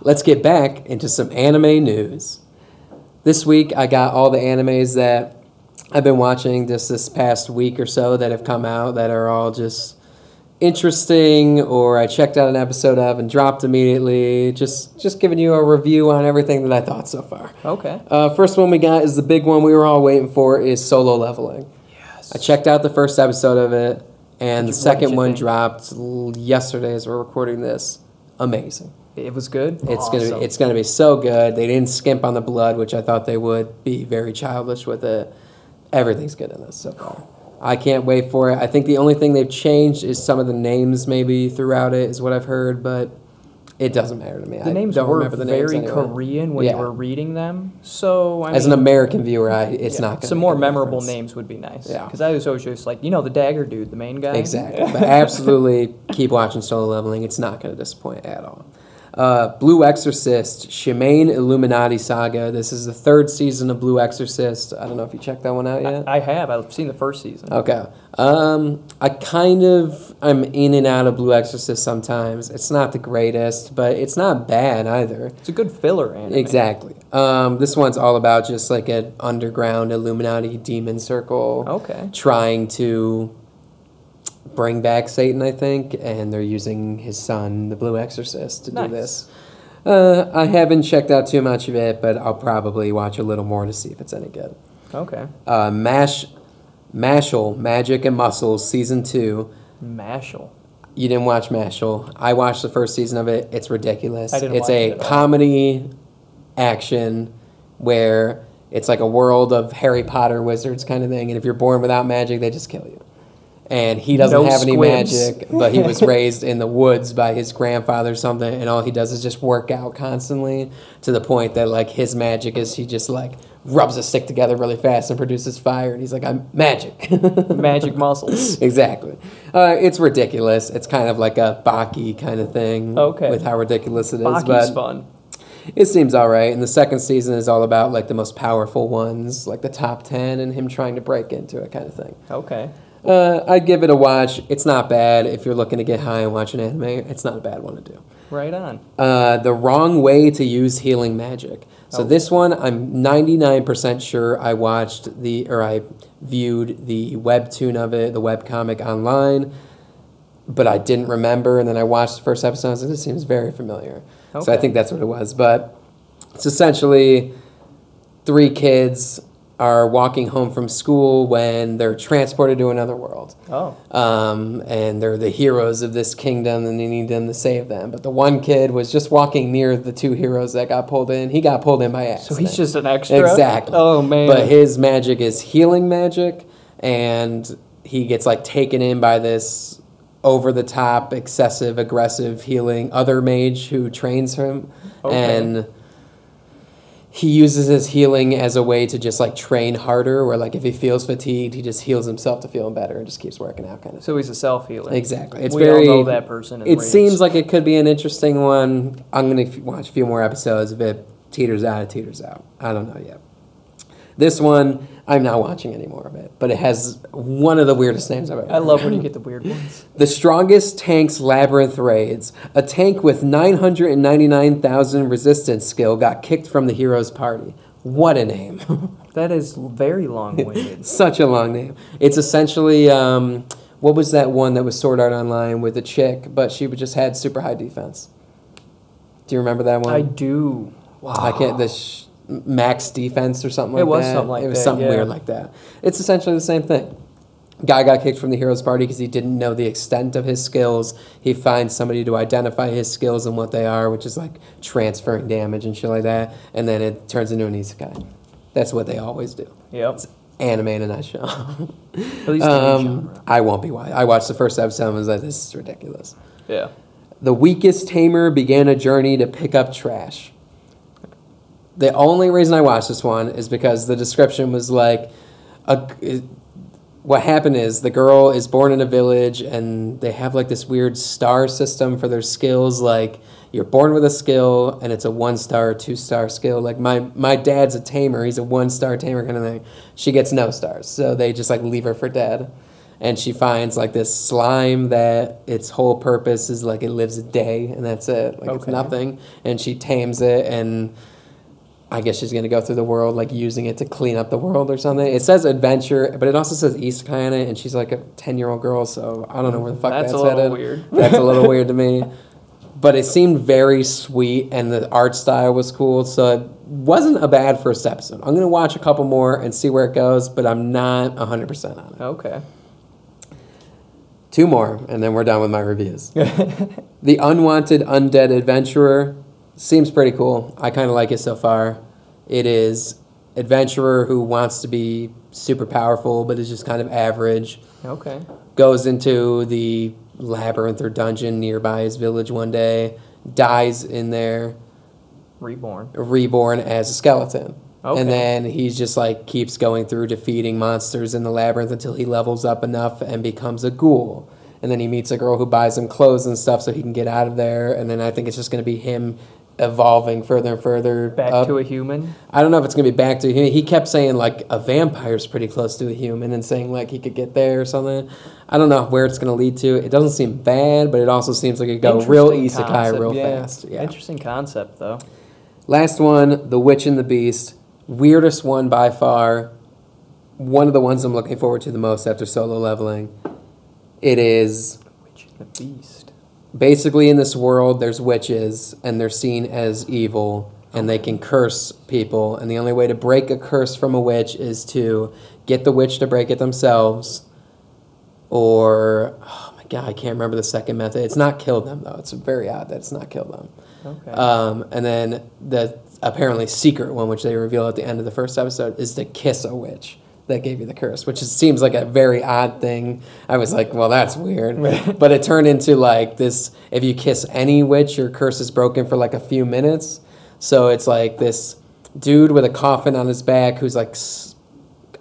let's get back into some anime news. This week, I got all the animes that I've been watching just this past week or so that have come out that are all just interesting, or I checked out an episode of and dropped immediately. Just giving you a review on everything that I thought so far. Okay. First one we got is the big one we were all waiting for, is Solo Leveling. Yes. I checked out the first episode of it, and the second one think? dropped yesterday as we're recording this. Amazing. It was good? It's gonna be so good. They didn't skimp on the blood, which I thought they would. Be very childish with it. Everything's good in this so far. I can't wait for it. I think the only thing they've changed is some of the names maybe throughout it, is what I've heard, but it doesn't matter to me. The names were very Korean when you were reading them, so as an American viewer, it's not going to some more memorable names would be nice. Yeah. Because I was always just like, the Dagger dude, the main guy. Exactly. But absolutely keep watching Solo Leveling. It's not going to disappoint at all. Blue Exorcist, Shimane Illuminati Saga. This is the third season of Blue Exorcist. I don't know if you checked that one out yet. I have. I've seen the first season. Okay. I'm in and out of Blue Exorcist sometimes. It's not the greatest, but it's not bad either. It's a good filler anime. Exactly. This one's all about just like an underground Illuminati demon circle. Okay. Trying to bring back Satan, I think, and they're using his son, the Blue Exorcist, to do this. I haven't checked out too much of it, but I'll probably watch a little more to see if it's any good. Okay. Mashal, Magic and Muscles, Season 2. Mashal. You didn't watch Mashal. I watched the first season of it. It's ridiculous. It's a comedy action where it's like a world of Harry Potter wizards kind of thing, and if you're born without magic, they just kill you. And he doesn't have any magic, but he was raised in the woods by his grandfather or something, and all he does is just work out constantly to the point that, like, his magic is he just, like, rubs a stick together really fast and produces fire, and he's like, I'm magic. Magic muscles. Exactly. It's ridiculous. It's kind of like a Baki kind of thing with how ridiculous it is. Baki's fun. It seems all right, and the second season is all about, like, the most powerful ones, like the top 10, and him trying to break into it kind of thing. Okay. I'd give it a watch. It's not bad. If you're looking to get high and watch an anime, it's not a bad one to do. Right on. The Wrong Way to Use Healing Magic. So this one, I'm 99% sure I viewed the webtoon of it, the webcomic online, but I didn't remember, and then I watched the first episode, and I was like, this seems very familiar. Okay. So I think that's what it was. But it's essentially 3 kids are walking home from school when they're transported to another world. Oh. And they're the heroes of this kingdom, and they need them to save them. But the one kid was just walking near the 2 heroes that got pulled in. He got pulled in by accident. So he's just an extra? Exactly. Oh, man. But his magic is healing magic, and he gets, like, taken in by this over-the-top, excessive, aggressive healing other mage who trains him. Okay. And he uses his healing as a way to just, like, train harder, where, like, if he feels fatigued, he just heals himself to feeling better and just keeps working out kind of. So he's a self-healer. Exactly. We all know that person. It seems like it could be an interesting one. I'm going to watch a few more episodes. If it teeters out, it teeters out. I don't know yet. This one, I'm not watching any more of it, but it has one of the weirdest names I've ever heard. I love when you get the weird ones. The Strongest Tanks Labyrinth Raids. A tank with 999,000 resistance skill got kicked from the hero's party. What a name. That is very long-winded. Such a long name. It's essentially, what was that one that was Sword Art Online with a chick, but she just had super high defense? Do you remember that one? I do. Wow. I can't, max defense or something like that. It was something like that. It was something weird like that. It's essentially the same thing. Guy got kicked from the hero's party because he didn't know the extent of his skills. He finds somebody to identify his skills and what they are, which is like transferring damage and shit like that. And then it turns into an isekai. That's what they always do. Yep. It's anime in a nutshell. At least genre. I won't be watching. I watched the first episode and was like, this is ridiculous. Yeah. The Weakest Tamer began a journey to pick up trash. The only reason I watched this one is because the description was like, what happened is the girl is born in a village and they have like this weird star system for their skills. Like you're born with a skill and it's a 1-star, 2-star skill. Like my dad's a tamer. He's a 1-star tamer kind of thing. She gets no stars. So they just like leave her for dead. and she finds like this slime that its whole purpose is like it lives a day and that's it. Like it's nothing. And she tames it, and I guess she's going to go through the world, like, using it to clean up the world or something. It says adventure, but it also says isekai on it, and she's, like, a 10-year-old girl, so I don't know where the fuck that's headed. That's a little weird. That's a little weird to me. But it seemed very sweet, and the art style was cool, so it wasn't a bad first episode. I'm going to watch a couple more and see where it goes, but I'm not 100% on it. Okay. 2 more, and then we're done with my reviews. The Unwanted Undead Adventurer. Seems pretty cool. I kind of like it so far. It is adventurer who wants to be super powerful but is just kind of average. Okay. Goes into the labyrinth or dungeon nearby his village one day, dies in there. Reborn as a skeleton. Okay. And then he's just like keeps going through defeating monsters in the labyrinth until he levels up enough and becomes a ghoul. And then he meets a girl who buys him clothes and stuff so he can get out of there. And then I think it's just going to be him evolving further and further back to a human. I don't know if it's gonna be back to a human. He kept saying like a vampire's pretty close to a human and saying like he could get there or something. I don't know where it's gonna lead to. It doesn't seem bad, but it also seems like it could go real isekai real fast. Yeah. Interesting concept though. Last one, The Witch and the Beast. Weirdest one by far. One of the ones I'm looking forward to the most after Solo Leveling. It is The Witch and the Beast. Basically, in this world, there's witches, and they're seen as evil, and they can curse people. And the only way to break a curse from a witch is to get the witch to break it themselves, or, oh my god, I can't remember the second method. It's not kill them, though. It's very odd that it's not kill them. Okay. And then the apparently secret one, which they reveal at the end of the first episode, is to kiss a witch that gave you the curse, which seems like a very odd thing. I was like, well, that's weird. But it turned into like this, if you kiss any witch, your curse is broken for like a few minutes. So it's like this dude with a coffin on his back who's like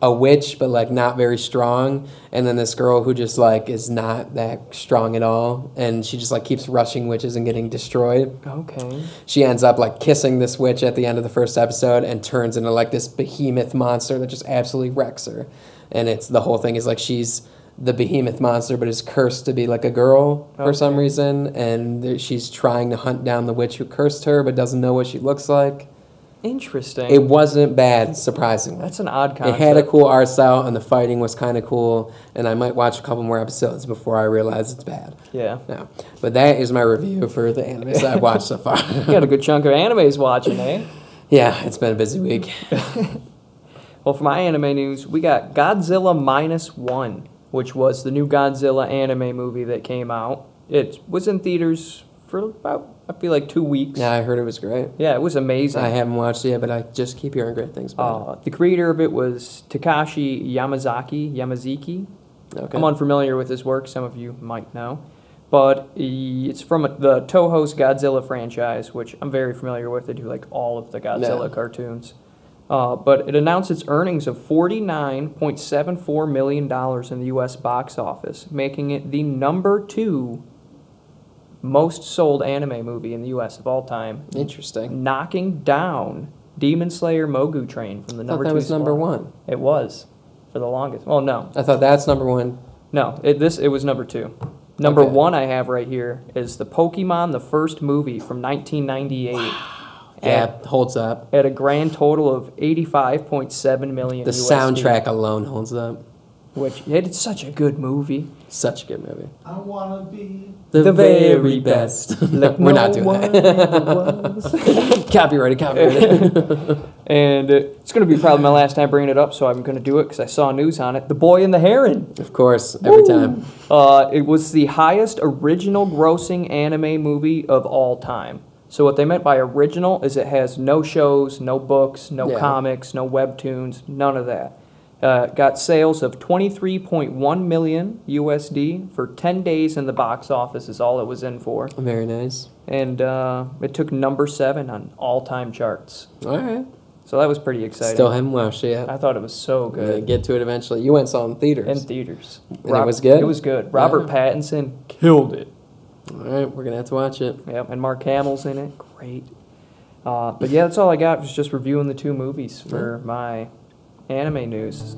a witch, but like not very strong. And then this girl who just like is not that strong at all. And she just like keeps rushing witches and getting destroyed. Okay. She ends up like kissing this witch at the end of the first episode and turns into like this behemoth monster that just absolutely wrecks her. And it's the whole thing is like she's the behemoth monster, but is cursed to be like a girl for some reason. And she's trying to hunt down the witch who cursed her, but doesn't know what she looks like. Interesting. It wasn't bad, surprisingly. That's an odd concept. It had a cool art style, and the fighting was kind of cool, and I might watch a couple more episodes before I realize it's bad. Yeah. No. But that is my review for the animes I've watched so far. You got a good chunk of animes watching, eh? Yeah, it's been a busy week. Well, for my anime news, we got Godzilla -1, which was the new Godzilla anime movie that came out. It was in theaters for about, I feel like, 2 weeks. Yeah, I heard it was great. Yeah, it was amazing. I haven't watched it yet, but I just keep hearing great things about it. The creator of it was Takashi Yamazaki. Okay. I'm unfamiliar with his work. Some of you might know. But it's from the Toho's Godzilla franchise, which I'm very familiar with. They do like all of the Godzilla cartoons. But it announced its earnings of $49.74 million in the U.S. box office, making it the #2 most sold anime movie in the U.S. of all time. Interesting. Knocking down Demon Slayer Mogu Train from the number 2 that was spot. #1. It was for the longest. Well, no. I thought that's #1. No, it was #2. Number 1 I have right here is the Pokemon, the first movie from 1998. Wow. Yeah, holds up. At a grand total of $85.7 million. The soundtrack alone holds up. Which, it's such a good movie. Such a good movie. I want to be the very best. We're not doing that. Copyrighted. And it's going to be probably my last time bringing it up, so I'm going to do it because I saw news on it. The Boy and the Heron. Of course, every time. It was the highest original grossing anime movie of all time. So what they meant by original is it has no shows, no books, no comics, no webtoons, none of that. Got sales of $23.1 million USD for 10 days in the box office is all it was in for. Very nice. And it took number 7 on all-time charts. All right. So that was pretty exciting. Still haven't watched it yet. I thought it was so good. Yeah, get to it eventually. You went and saw it in theaters. In theaters. And it was good? It was good. Robert Pattinson killed it. All right, we're going to have to watch it. Yep, and Mark Hamill's in it. Great. But yeah, that's all I got. Was just reviewing the 2 movies for my anime news.